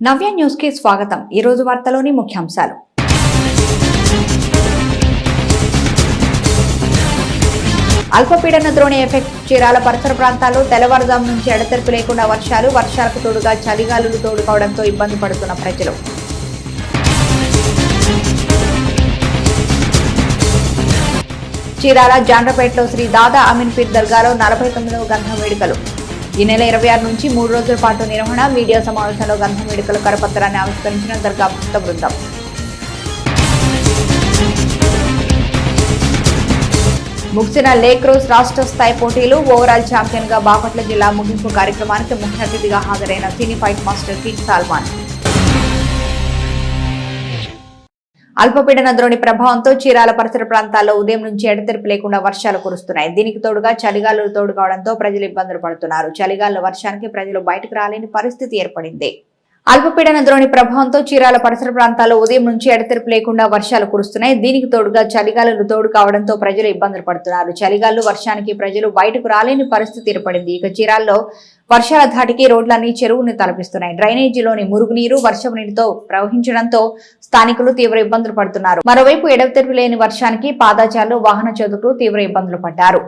నవ్య news కి స్వాగతం। ఈ రోజు వార్తలోని ముఖ్యాంశాలు। అల్పపీడన ద్రోణి ఎఫెక్ట్ చీరాల పరిసర ప్రాంతాల్లో తెల్లవారుజాము నుంచి ఎడతెరిపి లేకుండా వర్షాలకు తోడుగా చలిగాలులు తోడుకోవడంతో ఇబ్బంది పడుతున్న ప్రజలు। చీరాల జాండ్రపేటలో శ్రీ దాదా అమీన్ పీర్ దర్గాలో 49వ గంధం వేడుకలు। ఈ నెల 26 నుంచి 3 రోజుల పాటు నిర్వహణ। మీడియా సమావేశంలో గంధం వేడుకల కరపత్రాన్ని ఆవిష్కరించిన దర్గా భక్త బృందం। ముగిసిన లేక్ రోజ్ రాష్ట్ర స్థాయి పోటీలు ఓవరాల్ ఛాంపియన్ గా బాపట్ల జిల్లా ముగింపు కార్యక్రమానికి ముఖ్య అతిథిగా హాజరైన సినీ ఫైట్ మాస్టర్ కింగ్ సల్మాన్। అల్పపీడన ద్రోణి ప్రభావంతో చీరాల పరిసర ప్రాంతాల్లో ఉదయం నుంచి ఎడతెరిపి లేకుండా వర్షాలు కురుస్తున్నాయి। దీనికి తోడుగా చలిగాలులు తోడుకోవడంతో ప్రజలు ఇబ్బందులు పడుతున్నారు। చలిగాలుల వర్షానికి ప్రజలు బయటకు రాలేని పరిస్థితి ఏర్పడింది। అల్పపీడన ద్రోణి ప్రభావంతో చీరాల పరిసర ప్రాంతాల్లో ఉదయం నుంచి ఎడతెరిపి లేకుండా వర్షాలు కురుస్తున్నాయి। దీనికి తోడుగా చలిగాలులు తోడు కావడంతో ప్రజలు ఇబ్బందులు పడుతున్నారు। చలిగాలు వర్షానికి ప్రజలు బయటకు రాలేని పరిస్థితి ఏర్పడింది। ఇక చీరాల్లో వర్షాల ధాటికి రోడ్లన్నీ చెరువుని తలపిస్తున్నాయి। డ్రైనేజీలోని మురుగునీరు వర్షపు నీటితో ప్రవహించడంతో స్థానికులు తీవ్ర ఇబ్బందులు పడుతున్నారు। మరోవైపు ఎడతెరిపి లేని వర్షానికి పాదాచారులు వాహన చోదకులు తీవ్ర ఇబ్బందులు పడ్డారు।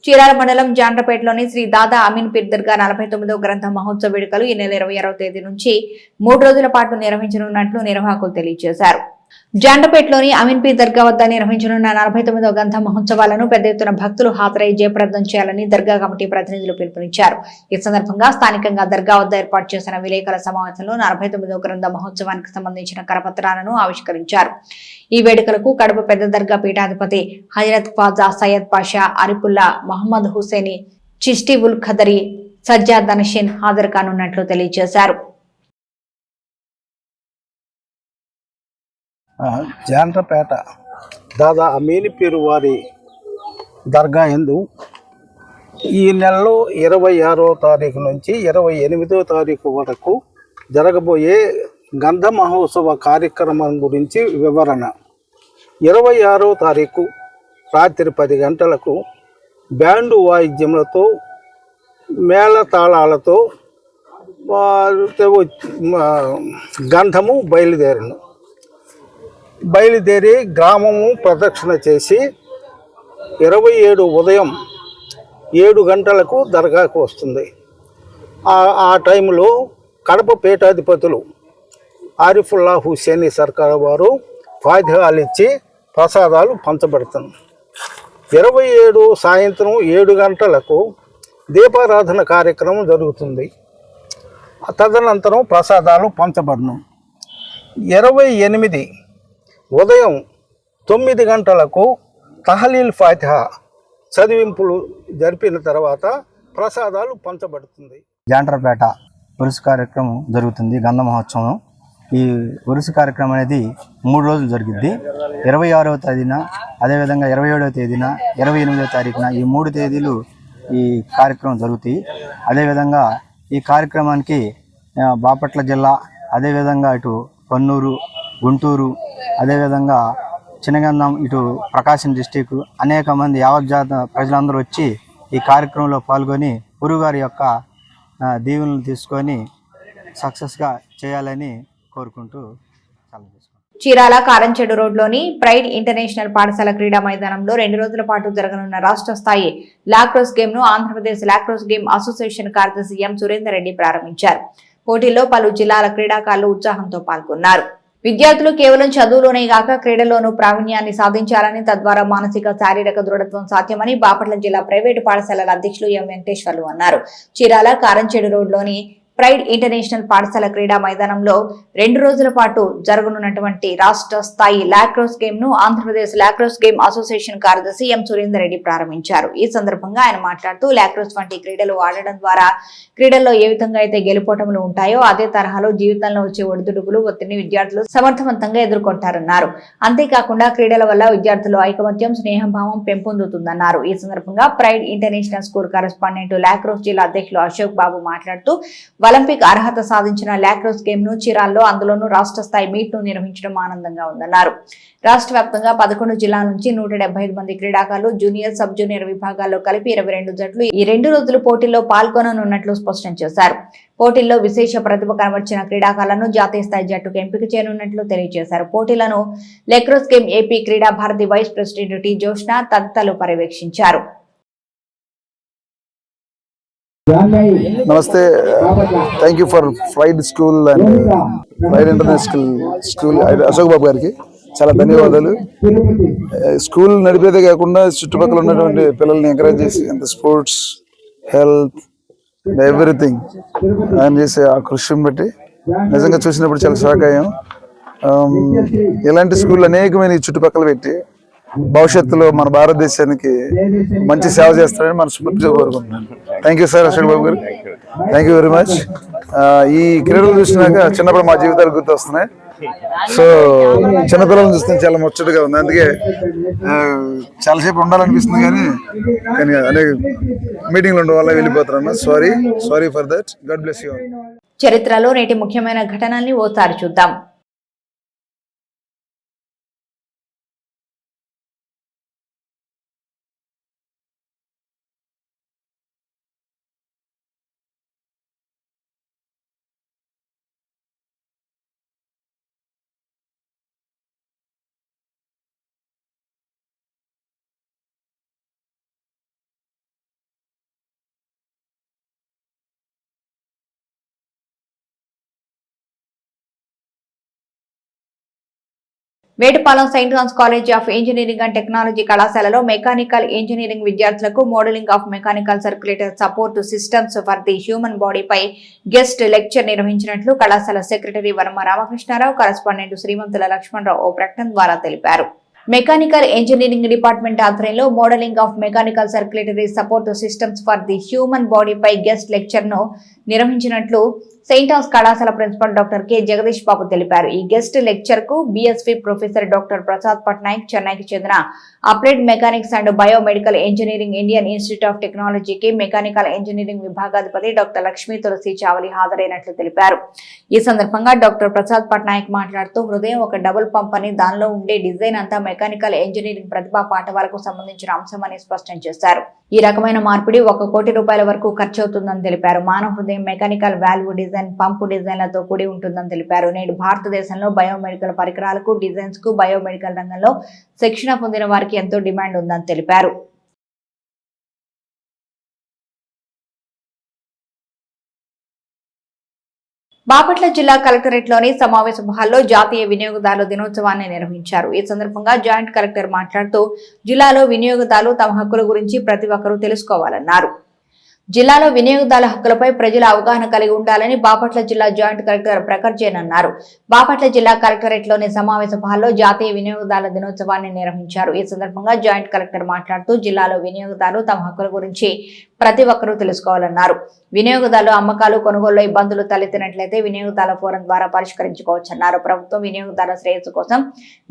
చీరాల మండలం జాండ్రపేటలోని శ్రీ దాదా అమీన్ పీర్ దర్గా 49వ గ్రంథ మహోత్సవ వేడుకలు ఈ నెల 26వ తేదీ నుంచి 3 రోజుల పాటు నిర్వహించనున్నట్లు నిర్వాహకులు తెలియజేశారు। జాండ్రపేటలోని అమీన్ పీర్ దర్గా వద్ద నిర్వహించనున్న 49వ గ్రంథ మహోత్సవాలను పెద్ద ఎత్తున భక్తులు హాజరై జయప్రదం చేయాలని దర్గా కమిటీ ప్రతినిధులు పిలుపునిచ్చారు। ఈ సందర్భంగా స్థానికంగా దర్గా వద్ద ఏర్పాటు చేసిన విలేకరుల సమావేశంలో 49వ గ్రంథ మహోత్సవానికి సంబంధించిన కరపత్రాలను ఆవిష్కరించారు। ఈ వేడుకలకు కడప పెద్ద దర్గా పీఠాధిపతి హజరత్ ఖ్వాజా సయ్యద్ పాషా అరిపుల్లా మహమ్మద్ హుసేని చిష్టి ఉల్ ఖదరి సజ్జాద్ నషీన్ హాజరు కానున్నట్లు తెలియజేశారు। జాండ్రపేట దాదా అమీన్ పీర్ వారి దర్గా యందు ఈ నెలలో 26వ తారీఖు నుంచి 28వ తారీఖు వరకు జరగబోయే గంధ మహోత్సవ కార్యక్రమం గురించి వివరణ। 26వ తారీఖు రాత్రి 10 గంటలకు బ్యాండు వాయిద్యములతో మేళతాళాలతో గంధము బయలుదేరి గ్రామము ప్రదక్షిణ చేసి 27 ఉదయం 7 గంటలకు దర్గాకు వస్తుంది। ఆ టైంలో కడప పీఠాధిపతులు ఆరిఫుల్లా హుసేని సర్కార్ వారు ఫాతిహాలు ఇచ్చి ప్రసాదాలు పంచబడుతుంది। 27 సాయంత్రం 7 గంటలకు దీపారాధన కార్యక్రమం జరుగుతుంది। తదనంతరం ప్రసాదాలు పంచబడును। 28 ఉదయం 9 గంటలకు తహలీల్ ఫాతిహా చదివింపులు జరిపిన తర్వాత ప్రసాదాలు పంచబడుతుంది। జాండ్రపేట ఉరుసు కార్యక్రమం జరుగుతుంది। గంధ మహోత్సవం ఈ ఉరుసు కార్యక్రమం అనేది 3 రోజులు జరిగింది। 26వ తేదీన, అదేవిధంగా 27వ తేదీన, 28వ తారీఖున ఈ 3 తేదీలు ఈ కార్యక్రమం జరుగుతాయి। అదేవిధంగా ఈ కార్యక్రమానికి బాపట్ల జిల్లా, అదేవిధంగా ఇటు పన్నూరు, గుంటూరు, అదేవిధంగా చినగంధం, ఇటు ప్రకాశం డిస్టిక్ అనేక మంది యావజ్జాత ప్రజలందరూ వచ్చి ఈ కార్యక్రమంలో పాల్గొని గురుగారి యొక్క దీవెనలు తీసుకొని సక్సెస్గా చేయాలని కోరుకుంటూ చీరాల కారంచెడు రోడ్లోని ప్రైడ్ ఇంటర్నేషనల్ పాఠశాల క్రీడా మైదానంలో 2 రోజుల పాటు జరగనున్న రాష్ట్ర స్థాయి లాక్రోస్ గేమ్ ను ఆంధ్రప్రదేశ్ లాక్రోస్ గేమ్ అసోసియేషన్ కార్యదర్శి ఎం సురేందర్ రెడ్డి ప్రారంభించారు। పోటీల్లో పలు జిల్లాల క్రీడాకారులు ఉత్సాహంతో పాల్గొన్నారు। విద్యార్థులు కేవలం చదువులోనే కాక క్రీడల్లోనూ ప్రావీణ్యాన్ని సాధించాలని, తద్వారా మానసిక శారీరక దృఢత్వం సాధ్యమని బాపట్ల జిల్లా ప్రైవేటు పాఠశాలల అధ్యక్షులు ఎం వెంకటేశ్వర్లు అన్నారు. చీరాల కారంచేడు రోడ్లోని ప్రైడ్ ఇంటర్నేషనల్ పాఠశాల క్రీడా మైదానంలో 2 రోజుల పాటు జరగనున్నటువంటి రాష్ట్ర స్థాయి లాక్రోస్ గేమ్ ను ఆంధ్రప్రదేశ్ లాక్రోస్ గేమ్ అసోసియేషన్ కార్యదర్శి ఎం సురేందర్ రెడ్డి ప్రారంభించారు. ఈ సందర్భంగా ఆయన మాట్లాడుతూ లాక్రోస్ వంటి క్రీడలు ఆడడం ద్వారా క్రీడల్లో ఏ విధంగా అయితే గెలుపోటములు ఉంటాయో అదే తరహాలో జీవితంలో వచ్చే ఒడిదుడుకులు ఒత్తిడిని విద్యార్థులు సమర్థవంతంగా ఎదుర్కొంటారన్నారు. అంతేకాకుండా క్రీడల వల్ల విద్యార్థులు ఐకమత్యం, స్నేహభావం పెంపొందుతుందన్నారు. ఈ సందర్భంగా pride international school correspondent lacrosse జిల్లా అధ్యక్షులు అశోక్ బాబు మాట్లాడుతూ ఒలింపిక్ అర్హత సాధించిన లాక్రోస్ గేమ్ ను చీరాల్లో, అందులోనూ రాష్ట్ర స్థాయి మీట్ ను నిర్వహించడం ఆనందంగా ఉందన్నారు. రాష్ట్ర వ్యాప్తంగా 11 జిల్లాల నుంచి 175 మంది క్రీడాకారులు జూనియర్, సబ్ జూనియర్ విభాగాల్లో కలిపి 22 జట్లు ఈ 2 రోజుల పోటీల్లో పాల్గొననున్నట్లు స్పష్టం చేశారు. పోటీల్లో విశేష ప్రతిభ కనబర్చిన క్రీడాకారులను జాతీయ స్థాయి జట్టుకు ఎంపిక చేయనున్నట్లు తెలియజేశారు. పోటీలను lacrosse game AP Kreeda Bharati vice president T Joshna తదితరులు పర్యవేక్షించారు. నమస్తే, thank you for Fried school and Fried international school Ashok Babu గారికి చాలా ధన్యవాదాలు. స్కూల్ నడిపేదే కాకుండా చుట్టుపక్కల ఉన్నటువంటి పిల్లల్ని ఎంకరేజ్ చేసి అంత స్పోర్ట్స్, హెల్త్, ఎవ్రీథింగ్ ఆయన చేసే ఆ కృషిని బట్టి నిజంగా చూసినప్పుడు చాలా షాక్ అయ్యాం. ఇలాంటి స్కూల్ అనేకమైన చుట్టుపక్కల పెట్టి భవిష్యత్తులో మన భారతదేశానికి మంచి సేవ చేస్తారని మనస్ఫూర్తిగా కోరుకుంటున్నాను. థ్యాంక్ యూ సార్ అశోక్ బాబు గారు, థ్యాంక్ యూ వెరీ మచ్. ఈ క్రీడలు చూసినాక చిన్నప్పుడు మా జీవితాలు గుర్తొస్తున్నాయి. సో చిన్నపిల్లలను చూస్తే చాలా ముచ్చటగా ఉంది. అందుకే చాలాసేపు ఉండాలనిపిస్తుంది, కానీ అనేక మీటింగ్లు ఉండడం వల్ల వెళ్ళిపోతున్నాను. Sorry for that. God bless you. చరిత్రలో నేటి ముఖ్యమైన ఘటనల్ని ఓసారి చూద్దాం. Vetapalem Saint John's college of engineering and technology కళాశాలలో మెకానికల్ ఇంజనీరింగ్ విద్యార్థులకు modelling of mechanical circulator support systems for the human బాడీపై గెస్ట్ లెక్చర్ నిర్వహించినట్లు కళాశాల సెక్రటరీ వర్మ రామకృష్ణారావు, కరెస్పాండెంట్ శ్రీమంతుల లక్ష్మణరావు ఓ ప్రకటన ద్వారా తెలిపారు. మెకానికల్ ఇంజనీరింగ్ డిపార్ట్మెంట్ ఆధ్వర్యంలో modelling of mechanical circulatory support systems for the human బాడీపై గెస్ట్ లెక్చర్ ను నిర్వహించినట్లు సెయింట్ జాన్స్ కళాశాల ప్రిన్సిపల్ డాక్టర్ కె జగదీష్ బాబు తెలిపారు. ఈ గెస్ట్ లెక్చర్ కు BSV professor doctor Prasad Patnaik, చెన్నైకి చెందిన applied mechanics and biomedical engineering Indian institute of టెక్నాలజీకి మెకానికల్ ఇంజనీరింగ్ విభాగాధిపతి డాక్టర్ లక్ష్మీ తులసి చావలి హాజరైనట్లు తెలిపారు. ఈ సందర్భంగా డాక్టర్ ప్రసాద్ పట్నాయక్ మాట్లాడుతూ హృదయం ఒక డబుల్ పంప్ అని, దానిలో ఉండే డిజైన్ అంతా మెకానికల్ ఇంజనీరింగ్ ప్రతిభా పాఠవాలకు సంబంధించిన అంశమని స్పష్టం చేశారు. ఈ రకమైన మార్పిడి 1 కోటి రూపాయల వరకు ఖర్చవుతుందని తెలిపారు. మానవ హృదయం మెకానికల్ వాల్వ్ డిజైన్, పంపు డిజైన్లతో కూడి ఉంటుందని తెలిపారు. నేడు భారతదేశంలో బయోమెడికల్ పరికరాలకు, డిజైన్స్ కు బయోమెడికల్ రంగంలో శిక్షణ పొందిన వారికి ఎంతో డిమాండ్ ఉందని తెలిపారు. బాపట్ల జిల్లా కలెక్టరేట్లోని సమావేశ హాల్లో జాతీయ వినియోగదారుల దినోత్సవాన్ని నిర్వహించారు. ఈ సందర్భంగా జాయింట్ కలెక్టర్ మాట్లాడుతూ జిల్లాలో వినియోగదారులు తమ హక్కుల గురించి ప్రతి ఒక్కరూ తెలుసుకోవాలన్నారు. జిల్లాలో వినియోగదారుల హక్కులపై ప్రజల అవగాహన కలిగి ఉండాలని బాపట్ల జిల్లా జాయింట్ కలెక్టర్ ప్రఖర్ జైన్ అన్నారు. బాపట్ల జిల్లా కలెక్టరేట్లోని సమావేశ హాల్లో జాతీయ వినియోగదారుల దినోత్సవాన్ని నిర్వహించారు. ఈ సందర్భంగా జాయింట్ కలెక్టర్ మాట్లాడుతూ జిల్లాలో వినియోగదారులు తమ హక్కుల గురించి ప్రతి ఒక్కరూ తెలుసుకోవాలన్నారు. వినియోగదారులు అమ్మకాలు, కొనుగోలులో ఇబ్బందులు తలెత్తినట్లయితే వినియోగదారుల ఫోరం ద్వారా పరిష్కరించుకోవచ్చన్నారు. ప్రభుత్వం వినియోగదారుల శ్రేయస్సు కోసం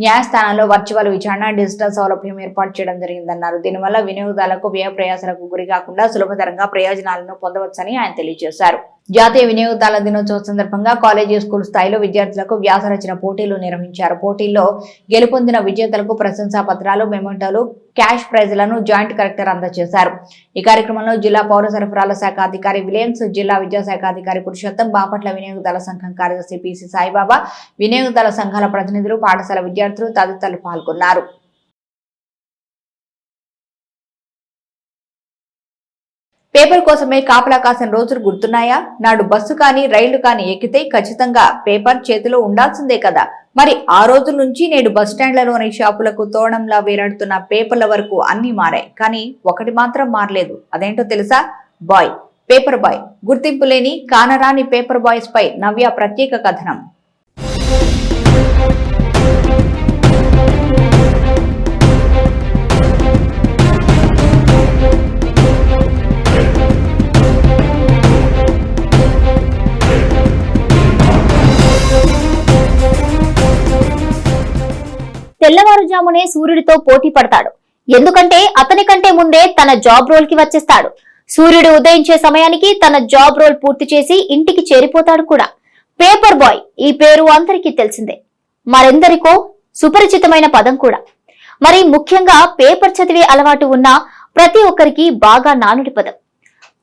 న్యాయస్థానంలో వర్చువల్ విచారణ, డిజిటల్ సౌలభ్యం ఏర్పాటు చేయడం జరిగిందన్నారు. దీనివల్ల వినియోగదారులకు వ్యయ ప్రయాసాలకు గురి కాకుండా సులభతరంగా ప్రయోజనాలను పొందవచ్చని ఆయన తెలియజేశారు. జాతీయ వినియోగదారుల దినోత్సవం సందర్భంగా కాలేజీ, స్కూల్ స్థాయిలో విద్యార్థులకు వ్యాస రచన పోటీలు నిర్వహించారు. పోటీల్లో గెలుపొందిన విజేతలకు ప్రశంసా పత్రాలు, మెమోంటోలు, క్యాష్ ప్రైజ్లను జాయింట్ కలెక్టర్ అందజేశారు. ఈ కార్యక్రమంలో జిల్లా పౌర సరఫరాల శాఖ అధికారి విలియమ్స్, జిల్లా విద్యాశాఖ అధికారి పురుషోత్తం, బాపట్ల వినియోగదారుల సంఘం కార్యదర్శి పిసి సాయిబాబా, వినియోగదారుల సంఘాల ప్రతినిధులు, పాఠశాల విద్యార్థులు తదితరులు పాల్గొన్నారు. పేపర్ కోసమే కాపలా కాసిన రోజులు గుర్తున్నాయా? నాడు బస్సు కానీ రైళ్లు కానీ ఎక్కితే ఖచ్చితంగా పేపర్ చేతిలో ఉండాల్సిందే కదా. మరి ఆ రోజుల నుంచి నేడు బస్టాండ్లలోని షాపులకు తోరణంలా వేలాడుతున్న పేపర్ల వరకు అన్ని మారాయి. కానీ ఒకటి మాత్రం మారలేదు. అదేంటో తెలుసా? Boy, paper boy. గుర్తింపు లేని కానరాని పేపర్ బాయ్స్ పై నవ్య ప్రత్యేక కథనం. తెల్లవారుజామునే సూర్యుడితో పోటీ పడతాడు. ఎందుకంటే అతని కంటే ముందే తన జాబ్ రోల్ కి వచ్చేస్తాడు. సూర్యుడు ఉదయించే సమయానికి తన జాబ్ రోల్ పూర్తి చేసి ఇంటికి చేరిపోతాడు కూడా. పేపర్ బాయ్ ఈ పేరు అందరికీ తెలిసిందే, మరెందరికో సుపరిచితమైన పదం కూడా. మరి ముఖ్యంగా పేపర్ చదివే అలవాటు ఉన్న ప్రతి ఒక్కరికి బాగా నానుడి పదం.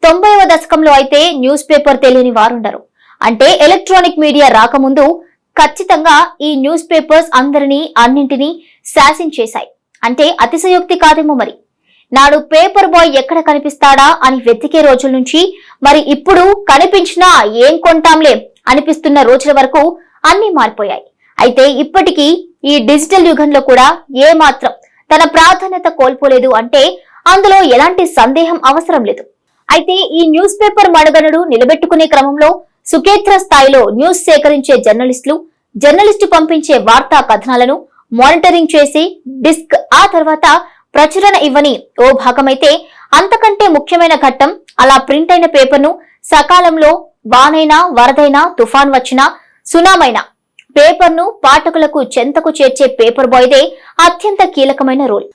90వ దశకంలో అయితే న్యూస్ పేపర్ తెలియని వారుండరు. అంటే ఎలక్ట్రానిక్ మీడియా రాకముందు ఖచ్చితంగా ఈ న్యూస్ పేపర్స్ అందరినీ అన్నింటినీ శాసించేశాయి. అంటే అతిశయోక్తి కాదేమో మరి. నాడు పేపర్ బాయ్ ఎక్కడ కనిపిస్తాడా అని వెతికే రోజుల నుంచి మరి ఇప్పుడు కనిపించినా ఏం కొంటాంలే అనిపిస్తున్న రోజుల వరకు అన్ని మారిపోయాయి. అయితే ఇప్పటికీ ఈ డిజిటల్ యుగంలో కూడా ఏ మాత్రం తన ప్రాధాన్యత కోల్పోలేదు అంటే అందులో ఎలాంటి సందేహం అవసరం లేదు. అయితే ఈ న్యూస్ పేపర్ మనుగడను నిలబెట్టుకునే క్రమంలో సుకేత్ర స్థాయిలో న్యూస్ సేకరించే జర్నలిస్టు పంపించే వార్తా కథనాలను మానిటరింగ్ చేసి డిస్క్, ఆ తర్వాత ప్రచురణ ఇవ్వని ఓ భాగమైతే అంతకంటే ముఖ్యమైన ఘట్టం అలా ప్రింట్ అయిన పేపర్ను సకాలంలో వానైనా, వరదైనా, తుఫాన్ వచ్చినా, సునామైనా పేపర్ను పాఠకులకు చెంతకు చేర్చే పేపర్ బాయ్దే అత్యంత కీలకమైన రోల్.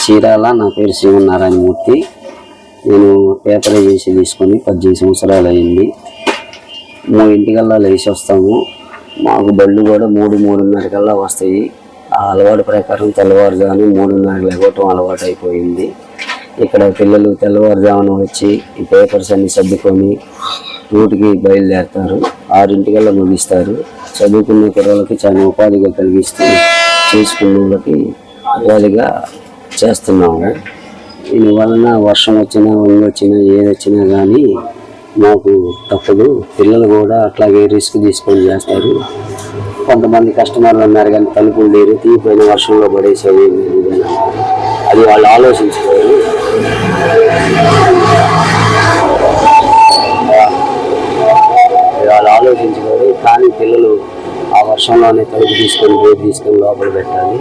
చీరాల. నా పేరు శ్రీమన్నారాయణమూర్తి. నేను పేపర్ ఏజెన్సీ తీసుకొని 18 సంవత్సరాలు అయింది. 3 లేచి వస్తాము. మాకు బళ్ళు కూడా 3-3:30 కల్లా వస్తాయి. ఆ అలవాటు ప్రకారం తెల్లవారుజామున 3:30 లేవటం అలవాటు అయిపోయింది. ఇక్కడ పిల్లలు తెల్లవారుజామున వచ్చి ఈ పేపర్స్ అన్ని సర్దుకొని రూట్కి బయలుదేరుతారు. 6 ముగిస్తారు. చదువుకునే పిల్లలకి చాలా ఉపాధిగా కలిగిస్తూ చేసుకునే వాళ్ళకి ఉపాధిగా చేస్తున్నాము. దీనివలన వర్షం వచ్చినా, వంగి వచ్చినా, ఏదొచ్చినా కానీ మాకు తప్పదు. పిల్లలు కూడా అట్లాగే రిస్క్ తీసుకొని చేస్తారు. కొంతమంది కస్టమర్లు ఉన్నారు కానీ తలుపులు లేరు, తీపోయిన వర్షంలో పడేసేవి. అది వాళ్ళు ఆలోచించుకోరు. కానీ పిల్లలు ఆ వర్షంలోనే తలుపు తీసుకొని బయట తీసుకొని లోపల పెట్టాలి.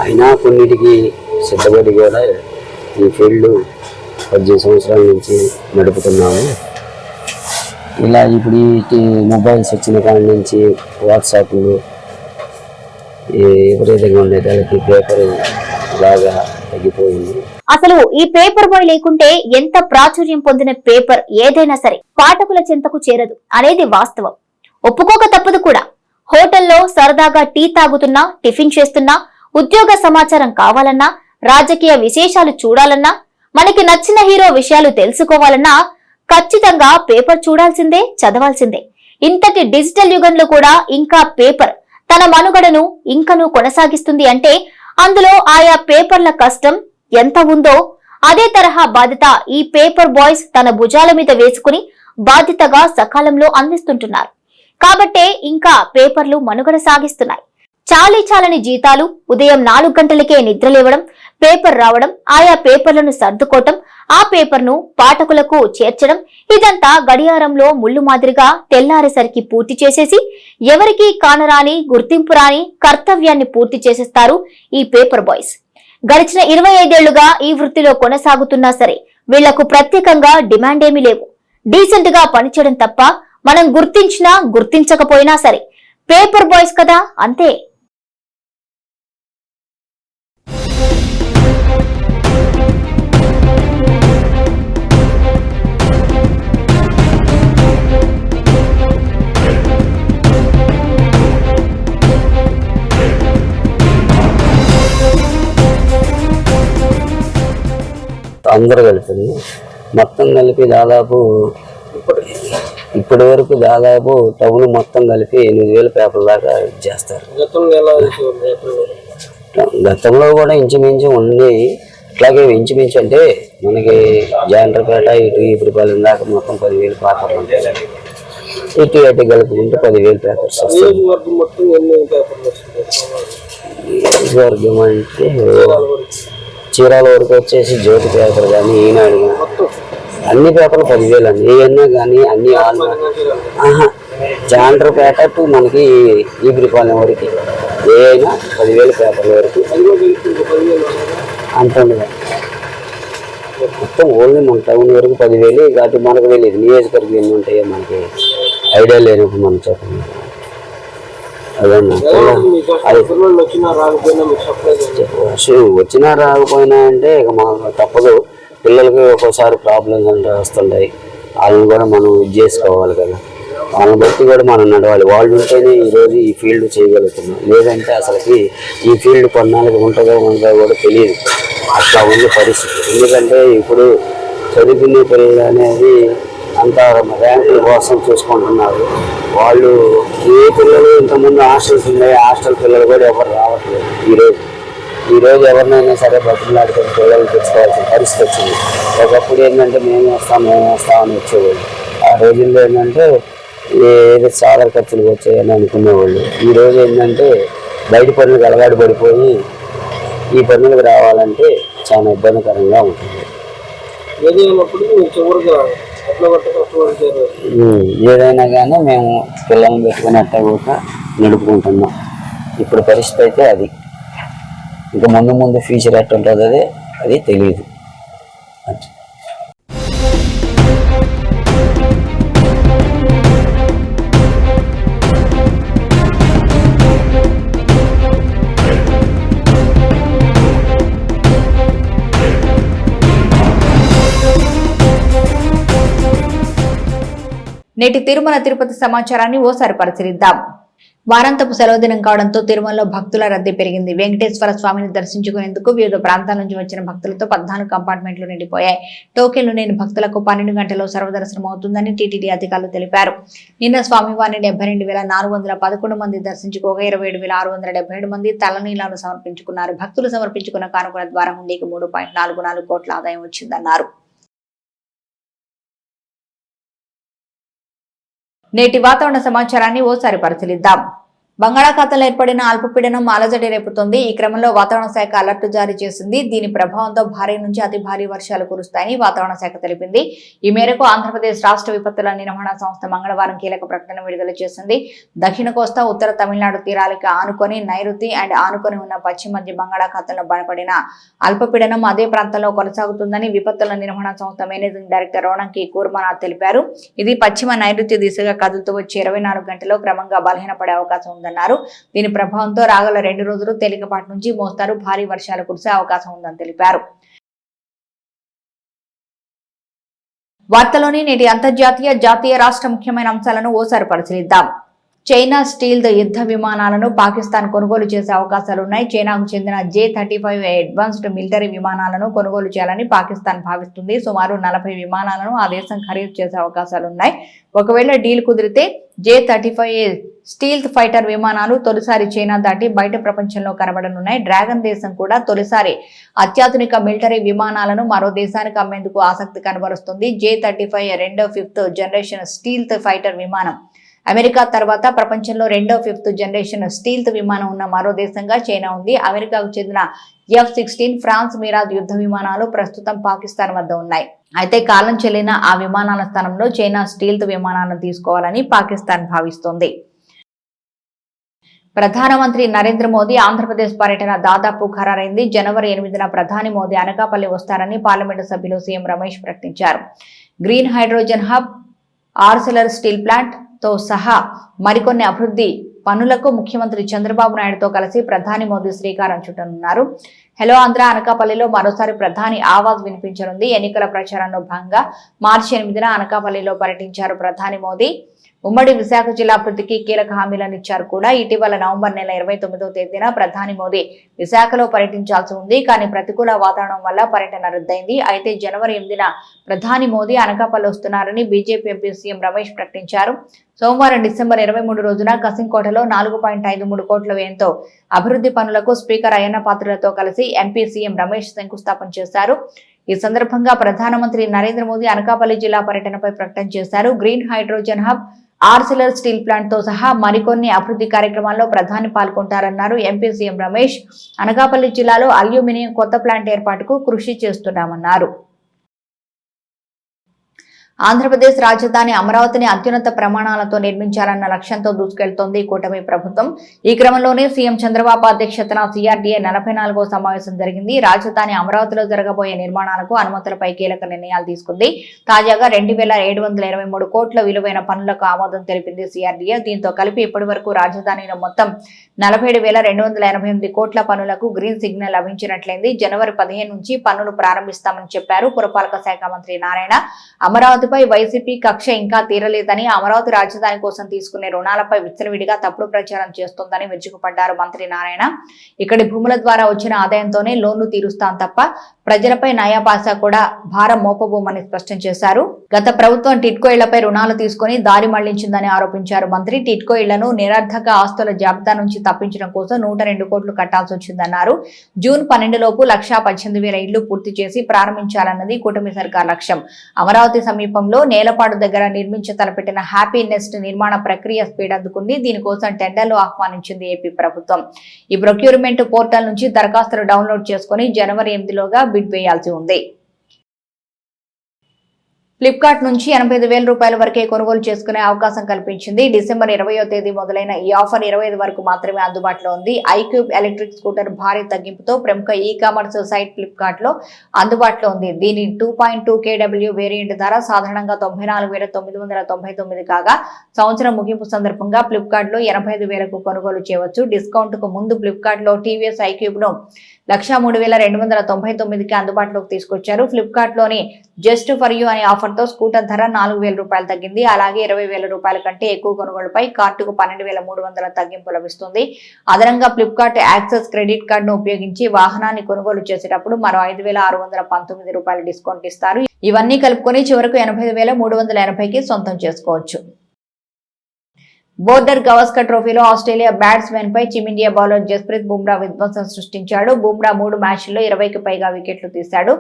అయినా కొన్నిటికి సిద్ధపడి కూడా ఈ ఫీల్డ్ 18 సంవత్సరాల నుంచి నడుపుతున్నాము. ఇలా ఇప్పుడు ఈ మొబైల్స్ వచ్చిన కాడి నుంచి వాట్సాప్లు విపరీతంగా ఉండేదానికి పేపర్ బాగా తగ్గిపోయింది. అసలు ఈ పేపర్ బాయ్ లేకుంటే ఎంత ప్రాచుర్యం పొందిన పేపర్ ఏదైనా సరే పాఠకుల చెంతకు చేరదు అనేది వాస్తవం. ఒప్పుకోక తప్పదు కూడా. హోటల్లో సరదాగా టీ తాగుతున్నా, టిఫిన్ చేస్తున్నా, ఉద్యోగ సమాచారం కావాలన్నా, రాజకీయ విశేషాలు చూడాలన్నా, మనకి నచ్చిన హీరో విషయాలు తెలుసుకోవాలన్నా ఖచ్చితంగా పేపర్ చూడాల్సిందే, చదవాల్సిందే. ఇంతటి డిజిటల్ యుగంలో కూడా ఇంకా పేపర్ తన మనుగడను ఇంకనూ కొనసాగిస్తుంది అంటే అందులో ఆయా పేపర్ల కష్టం ఎంత ఉందో అదే తరహా బాధ్యత ఈ పేపర్ బాయ్స్ తన భుజాల మీద వేసుకుని బాధ్యతగా సకాలంలో అందిస్తుంటున్నారు. కాబట్టే ఇంకా పేపర్లు మనుగడ సాగిస్తున్నాయి. చాలని జీతాలు, ఉదయం 4 గంటలకే నిద్రలేవడం, పేపర్ రావడం, ఆయా పేపర్లను సర్దుకోవటం, ఆ పేపర్ను పాఠకులకు చేర్చడం, ఇదంతా గడియారంలో ముళ్ళు మాదిరిగా తెల్లారేసరికి పూర్తి చేసేసి ఎవరికీ కానరాని, గుర్తింపు రాని కర్తవ్యాన్ని పూర్తి చేసేస్తారు ఈ పేపర్ బాయ్స్. గడిచిన 25 ఏళ్లుగా ఈ వృత్తిలో కొనసాగుతున్నా సరే వీళ్లకు ప్రత్యేకంగా డిమాండ్ ఏమీ లేవు. డీసెంట్ గా పనిచేయడం తప్ప మనం గుర్తించినా గుర్తించకపోయినా సరే పేపర్ బాయ్స్ కదా, అంతే. అందరూ కలిపి మొత్తం కలిపి దాదాపు ఇప్పటి వరకు దాదాపు టౌన్ మొత్తం కలిపి 8,000 పేపర్ల దాకా చేస్తారు. గతంలో కూడా ఇంచుమించు ఉండి ఇట్లాగే ఇంచుమించు అంటే మనకి జాండ్రపేట ఇటు ఇప్పుడుపాలెం దాకా మొత్తం 10,000 పేపర్లు ఉంటాయి. ఇటు అటు కలుపుకుంటే 10,000 పేపర్స్ వస్తాయి. నియోజకవర్గం అంటే చీరాల వరకు వచ్చేసి జ్యోతి పేపర్ కానీ ఈనాడు కానీ అన్ని పేపర్లు 10,000 అండి. ఏమన్నా కానీ అన్ని జాండ్రపేట టు మనకి ఈపురిపాలెం వరకు ఏమైనా 10,000 పేపర్ల వరకు అంటుండగా మొత్తం ఓన్లీ మన టౌన్ వరకు 10,000. కాబట్టి మనకు తెలియదు నియోజకవర్గం ఎన్ని ఉంటాయో మనకి ఐడియా లేనప్పుడు మనం చెప్పండి. వచ్చినా రాకపోయినా అంటే ఇక మాకు తప్పదు. పిల్లలకి ఒక్కోసారి ప్రాబ్లమ్స్ అంటే వస్తుంటాయి. వాళ్ళని కూడా మనం ఇది చేసుకోవాలి కదా. వాళ్ళని బట్టి కూడా మనం నడవాలి. వాళ్ళు ఉంటేనే ఈరోజు ఈ ఫీల్డ్ చేయగలుగుతున్నాం. లేదంటే అసలుకి ఈ ఫీల్డ్ కొన్నాళ్ళకి ఉంటుందో కూడా తెలియదు. అట్లా ఉంది పరిస్థితి. ఎందుకంటే ఇప్పుడు చదువుకునే పిల్లలు అనేది అంతా ర్యాంకుల కోసం చూసుకుంటున్నారు. వాళ్ళు ఏ పిల్లలు ఇంతకుముందు హాస్టల్స్ ఉన్నాయి. హాస్టల్ పిల్లలు కూడా ఎవరు రావట్లేదు. ఈరోజు ఎవరినైనా సరే బతుకులాడుకుని పిల్లలు తెచ్చుకోవాల్సిన పరిస్థితి వచ్చింది. ఒకప్పుడు ఏంటంటే మేము వస్తామని వచ్చేవాళ్ళు. ఆ రోజుల్లో ఏంటంటే ఏదో చాలా ఖర్చులు వచ్చాయని అనుకునేవాళ్ళు. ఈరోజు ఏంటంటే బయట పనులకు అలవాటు పడిపోయి ఈ పనులకు రావాలంటే చాలా ఇబ్బందికరంగా ఉంటుంది. ఏదైనా కానీ మేము పిల్లల్ని పెట్టుకుని అట్ట కూడా నడుపుకుంటున్నాం. ఇప్పుడు పరిస్థితి అయితే అది. ఇంకా ముందు ఫ్యూచర్ ఎట్లా ఉంటుందో అది తెలియదు. నేటి తిరుమల తిరుపతి సమాచారాన్ని ఓసారి పరిశీలిద్దాం. వారాంతపు సెలవు దినం కావడంతో తిరుమలలో భక్తుల రద్దీ పెరిగింది. వెంకటేశ్వర స్వామిని దర్శించుకునేందుకు వివిధ ప్రాంతాల నుంచి వచ్చిన భక్తులతో 14 కంపార్ట్మెంట్లు నిండిపోయాయి. టోకెన్లు లేని భక్తులకు 12 గంటల్లో సర్వదర్శనం అవుతుందని టీటీడీ అధికారులు తెలిపారు. నిన్న స్వామివారిని 72,411 మంది దర్శించుకోగా 27,677 మంది తలనీలాలు సమర్పించుకున్నారు. భక్తులు సమర్పించుకున్న కానుకల ద్వారా హుండీకి 3.44 కోట్ల ఆదాయం వచ్చిందన్నారు. నేటి వాతావరణ సమాచారాన్ని ఓసారి పరిశీలిద్దాం. బంగాళాఖాతంలో ఏర్పడిన అల్పపీడనం అలజడి రేపుతోంది. ఈ క్రమంలో వాతావరణ శాఖ అలర్ట్ జారీ చేసింది. దీని ప్రభావంతో భారీ నుంచి అతి భారీ వర్షాలు కురుస్తాయని వాతావరణ శాఖ తెలిపింది. ఈ మేరకు ఆంధ్రప్రదేశ్ రాష్ట్ర విపత్తుల నిర్వహణ సంస్థ మంగళవారం కీలక ప్రకటన విడుదల చేసింది. దక్షిణ కోస్తా ఉత్తర తమిళనాడు తీరాలకు ఆనుకొని నైరుతి అండ్ ఆనుకొని ఉన్న పశ్చిమ మధ్య బంగాళాఖాతంలో బలపడిన అల్పపీడనం అదే ప్రాంతంలో కొనసాగుతుందని విపత్తుల నిర్వహణ సంస్థ మేనేజింగ్ డైరెక్టర్ రోణంకి కూర్మనాథ్ తెలిపారు. ఇది పశ్చిమ నైరుతి దిశగా కదులుతూ వచ్చే 24 గంటల్లో క్రమంగా బలహీనపడే అవకాశం ఉంది. దీని ప్రభావంతో రాగల 2 రోజులు తేలికపాటి నుంచి మోస్తారు భారీ వర్షాలు కురిసే అవకాశం ఉందని తెలిపారు. వార్తలోని నేటి అంతర్జాతీయ జాతీయ రాష్ట్ర ముఖ్యమైన అంశాలను ఓసారి పరిశీలిద్దాం. చైనా స్టీల్ యుద్ధ విమానాలను పాకిస్తాన్ కొనుగోలు చేసే అవకాశాలున్నాయి. చైనాకు చెందిన J-35 అడ్వాన్స్డ్ మిలిటరీ విమానాలను కొనుగోలు చేయాలని పాకిస్తాన్ భావిస్తుంది. సుమారు 40 విమానాలను ఆ దేశం ఖరీదు చేసే అవకాశాలున్నాయి. ఒకవేళ డీల్ కుదిరితే J-35 స్టీల్త్ ఫైటర్ విమానాలు తొలిసారి చైనా దాటి బయట ప్రపంచంలో కనబడనున్నాయి. డ్రాగన్ దేశం కూడా తొలిసారి అత్యాధునిక మిలిటరీ విమానాలను మరో దేశానికి అమ్మేందుకు ఆసక్తి కనబరుస్తుంది. J-35 రెండో 5th జనరేషన్ స్టీల్త్ ఫైటర్ విమానం. అమెరికా తర్వాత ప్రపంచంలో రెండో 5th జనరేషన్ స్టీల్త్ విమానం ఉన్న మరో దేశంగా చైనా ఉంది. అమెరికాకు చెందిన F-16 ఫ్రాన్స్ మిరాజ్ యుద్ధ విమానాలు ప్రస్తుతం పాకిస్తాన్ వద్ద ఉన్నాయి. అయితే కాలం చెల్లిన ఆ విమానాల స్థానంలో చైనా స్టీల్త్ విమానాలను తీసుకోవాలని పాకిస్తాన్ భావిస్తోంది. ప్రధానమంత్రి నరేంద్ర మోదీ ఆంధ్రప్రదేశ్ పర్యటన దాదాపు ఖరారైంది. జనవరి 8న ప్రధాని మోదీ అనకాపల్లి వస్తారని పార్లమెంటు సభ్యులు సీఎం రమేష్ ప్రకటించారు. Green hydrogen hub, Arcelor steel plant తో సహా మరికొన్ని అభివృద్ధి పనులకు ముఖ్యమంత్రి చంద్రబాబు నాయుడుతో కలిసి ప్రధాని మోదీ శ్రీకారం చుట్టనున్నారు. హెలో ఆంధ్ర అనకాపల్లిలో మరోసారి ప్రధాని ఆవాజ్ వినిపించనుంది. ఎన్నికల ప్రచారంలో భాగంగా మార్చి 8న అనకాపల్లిలో పర్యటించారు ప్రధాని మోదీ. ఉమ్మడి విశాఖ జిల్లా అభివృద్ధికి కీలక హామీలను ఇచ్చారు కూడా. ఇటీవల నవంబర్ నెల 29వ తేదీన ప్రధాని మోదీ విశాఖలో పర్యటించాల్సి ఉంది. కానీ ప్రతికూల వాతావరణం వల్ల పర్యటన రద్దయింది. అయితే జనవరి 8న ప్రధాని మోదీ అనకాపల్లి వస్తున్నారని బీజేపీ ఎంపీ సీఎం రమేష్ ప్రకటించారు. సోమవారం డిసెంబర్ 23 రోజున కసింకోటలో 4.53 కోట్ల వ్యయంతో అభివృద్ధి పనులకు స్పీకర్ అయ్యన్న పాత్రులతో కలిసి ఎంపీ సీఎం రమేష్ శంకుస్థాపన చేశారు. ఈ సందర్భంగా ప్రధానమంత్రి నరేంద్ర మోదీ అనకాపల్లి జిల్లా పర్యటనపై ప్రకటన చేశారు. Green hydrogen hub, Arcelor steel plant తో సహా మరికొన్ని అభివృద్ధి కార్యక్రమాల్లో ప్రధాని పాల్గొంటారన్నారు ఎంపీ సీఎం రమేష్. అనకాపల్లి జిల్లాలో అల్యూమినియం కొత్త ప్లాంట్ ఏర్పాటుకు కృషి చేస్తున్నామన్నారు. ఆంధ్రప్రదేశ్ రాజధాని అమరావతిని అత్యున్నత ప్రమాణాలతో నిర్మించాలన్న లక్ష్యంతో దూసుకెళ్తోంది కూటమి ప్రభుత్వం. ఈ క్రమంలోనే సీఎం చంద్రబాబు అధ్యక్షతన సిఆర్డీఏ 44వ సమావేశం జరిగింది. రాజధాని అమరావతిలో జరగబోయే నిర్మాణాలకు అనుమతులపై కీలక నిర్ణయాలు తీసుకుంది. తాజాగా 2723 కోట్ల విలువైన పనులకు ఆమోదం తెలిపింది సిఆర్డీఏ. దీంతో కలిపి ఇప్పటి వరకు రాజధానిలో మొత్తం 47,288 కోట్ల పనులకు గ్రీన్ సిగ్నల్ లభించినట్లయింది. జనవరి 15 నుంచి పనులు ప్రారంభిస్తామని చెప్పారు పురపాలక శాఖ మంత్రి నారాయణ. అమరావతిపై వైసీపీ కక్ష ఇంకా తీరలేదని, అమరావతి రాజధాని కోసం తీసుకునే రుణాలపై విచ్చలవిడిగా తప్పుడు ప్రచారం చేస్తోందని విరుచుకుపడ్డారు మంత్రి నారాయణ. ఇక్కడి భూముల ద్వారా వచ్చిన ఆదాయంతోనే లోన్లు తీరుస్తాం తప్ప ప్రజలపై నయా పాసా కూడా భారం మోపబోమని స్పష్టం చేశారు. గత ప్రభుత్వం టిట్కో ఇళ్లపై రుణాలు తీసుకుని దారి మళ్లించిందని ఆరోపించారు మంత్రి. టిట్కో ఇళ్లను నిరర్ధక ఆస్తుల జాబితా నుంచి తప్పించడం కోసం 102 కోట్లు కట్టాల్సి వచ్చిందన్నారు. జూన్ 12 లోపు 1,18,000 ఇళ్లు పూర్తి చేసి ప్రారంభించాలన్నది కూటమి సర్కార్ లక్ష్యం. అమరావతి సమీపంలో నేలపాడు దగ్గర నిర్మించ తలపెట్టిన హ్యాపీ నెస్ట్ నిర్మాణ ప్రక్రియ స్పీడ్ అందుకుంది. దీనికోసం టెండర్లు ఆహ్వానించింది ఏపీ ప్రభుత్వం. ఈ ప్రొక్యూర్మెంట్ పోర్టల్ నుంచి దరఖాస్తులు డౌన్లోడ్ చేసుకుని జనవరి 8లోగా బిడ్ వేయాల్సి ఉంది. ఫ్లిప్కార్ట్ నుంచి 85,000 రూపాయల వరకే కొనుగోలు చేసుకునే అవకాశం కల్పించింది. డిసెంబర్ 20వ తేదీ మొదలైన ఈ ఆఫర్ 25 వరకు మాత్రమే అందుబాటులో ఉంది. ఐక్యూబ్ ఎలక్ట్రిక్ స్కూటర్ భారీ తగ్గింపుతో ప్రముఖ ఈ కామర్స్ సైట్ ఫ్లిప్కార్ట్ లో అందుబాటులో ఉంది. దీని 2.2 kW వేరియంట్ ధర సాధారణంగా 94,999 కాగా సంవత్సరం ముగింపు సందర్భంగా ఫ్లిప్కార్ట్ లో 85,000కు కొనుగోలు చేయవచ్చు. డిస్కౌంట్ కు ముందు ఫ్లిప్కార్ట్ లో టీవీఎస్ ఐక్యూబ్ ను 103,299కి అందుబాటులోకి తీసుకొచ్చారు. ఫ్లిప్కార్ట్ లోని జస్ట్ ఫర్ యూ అనే ఆఫర్ తో స్కూటర్ ధర 4,000 రూపాయలు తగ్గింది. అలాగే 20,000 రూపాయల కంటే ఎక్కువ కొనుగోలుపై కార్డుకు 12,300 తగ్గింపు లభిస్తుంది. అదనంగా ఫ్లిప్కార్ట్ యాక్సెస్ క్రెడిట్ కార్డును ఉపయోగించి వాహనాన్ని కొనుగోలు చేసేటప్పుడు మరో 5,619 రూపాయల డిస్కౌంట్ ఇస్తారు. ఇవన్నీ కలుపుకొని చివరకు 85,380కి సొంతం చేసుకోవచ్చు. బోర్డర్ గవాస్కర్ ట్రోఫీలో ఆస్ట్రేలియా బ్యాట్స్మెన్ పై టీమిండియా బౌలర్ జస్ప్రీత్ బుమ్రా విధ్వంసం సృష్టించాడు. బుమ్రా 3 మ్యాచ్ల్లో 20కి పైగా వికెట్లు తీశాడు.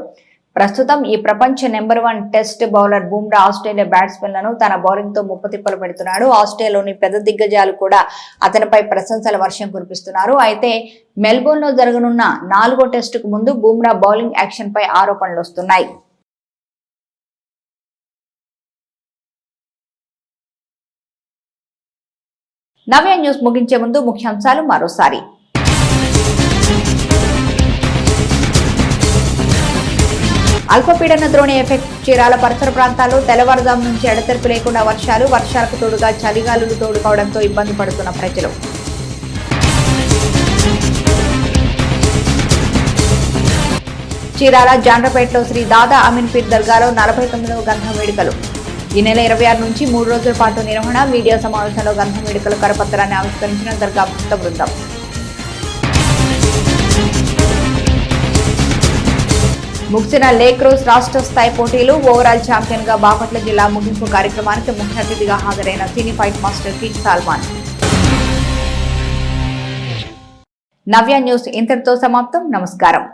ప్రస్తుతం ఈ ప్రపంచ number 1 test bowler Bumrah Australia బ్యాట్స్మెన్లను తన బౌలింగ్ తో ముప్పతిప్పలు పెడుతున్నాడు. ఆస్ట్రేలియాలోని పెద్ద దిగ్గజాలు కూడా అతనిపై ప్రశంసల వర్షం కురిపిస్తున్నారు. అయితే మెల్బోర్న్ లో జరగనున్న 4వ టెస్టుకు ముందు బుమ్రా బౌలింగ్ యాక్షన్ పై ఆరోపణలు వస్తున్నాయి. నవ్య న్యూస్ ముగించే ముందు ముఖ్యాంశాలు మరోసారి. అల్పపీడన ద్రోణి ఎఫెక్ట్ చీరాల పరిసర ప్రాంతాల్లో తెల్లవారుజాము నుంచి ఎడతెరిపి లేకుండా వర్షాలకు తోడుగా చలిగాలులు తోడు కావడంతో ఇబ్బంది పడుతున్న ప్రజలు. చీరాల జాండ్రపేటలో శ్రీ దాదా అమీన్పీర్ దర్గాలో 49వ గంధం వేడుకలు. ఈ నెల 26 నుంచి 3 రోజుల పాటు నిర్వహణ. మీడియా సమావేశంలో గంధం వేడుకల కరపత్రాన్ని ఆవిష్కరించిన దర్గా భక్త బృందం. ముగిసిన లేక్రోస్ రాష్ట్ర స్థాయి పోటీలు. ఓవరాల్ ఛాంపియన్ గా బాపట్ల జిల్లా ముగింపు కార్యక్రమానికి ముఖ్య అతిథిగా హాజరైన సినీ ఫైట్ మాస్టర్ కింగ్ సల్మాన్. నవ్య న్యూస్ ఇంతటితో సమాప్తం. నమస్కారం.